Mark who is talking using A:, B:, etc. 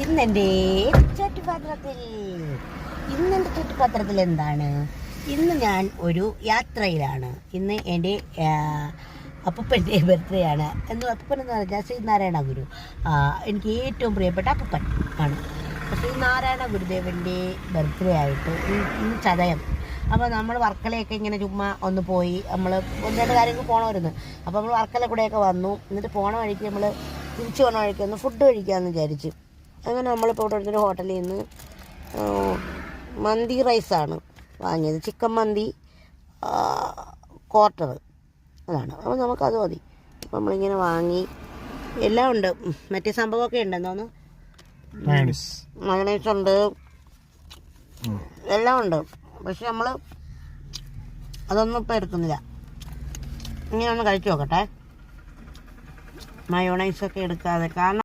A: ഇന്നെൻ്റെ ചുറ്റുപാത്രത്തിൽ എന്താണ്? ഇന്ന് ഞാൻ ഒരു യാത്രയിലാണ്. ഇന്ന് എൻ്റെ അപ്പൂപ്പൻ്റെ ബർത്ത്ഡേ ആണ്. അപ്പൂപ്പൻ എന്ന് പറഞ്ഞാൽ ശ്രീനാരായണ ഗുരു, എനിക്ക് ഏറ്റവും പ്രിയപ്പെട്ട അപ്പൂപ്പൻ ആണ്. ശ്രീനാരായണ ഗുരുദേവൻ്റെ ബർത്ത്ഡേ ആയിട്ട് ഇന്ന് ചതയം. അപ്പോൾ നമ്മൾ വർക്കലയൊക്കെ ഇങ്ങനെ ചുമ്മാ ഒന്ന് പോയി, നമ്മൾ ഒന്ന് രണ്ട് കാര്യങ്ങൾക്ക് പോകണമായിരുന്നു. അപ്പോൾ നമ്മൾ വർക്കല കൂടെയൊക്കെ വന്നു. എന്നിട്ട് പോണ വഴിക്ക് നമ്മൾ തിരിച്ചു പോകണ വഴിക്ക് ഒന്ന് ഫുഡ് കഴിക്കാമെന്ന് വിചാരിച്ചു. അങ്ങനെ നമ്മളിപ്പോൾ ഇവിടെ അടുത്തൊരു ഹോട്ടലിൽ നിന്ന് മന്തി റൈസാണ് വാങ്ങിയത്. ചിക്കൻ മന്തി ക്വാർട്ടർ അതാണ്. അപ്പോൾ നമുക്കത് മതി. നമ്മളിങ്ങനെ വാങ്ങി. എല്ലാം ഉണ്ട്, മറ്റേ സംഭവമൊക്കെ ഉണ്ടെന്നോന്ന്, മയണൈസ് ഉണ്ട്, എല്ലാം ഉണ്ട്. പക്ഷെ നമ്മൾ അതൊന്നും ഇപ്പം എടുക്കുന്നില്ല. ഇങ്ങനെ ഒന്ന് കഴിച്ചു നോക്കട്ടെ, മയോണൈസൊക്കെ എടുക്കാതെ. കാരണം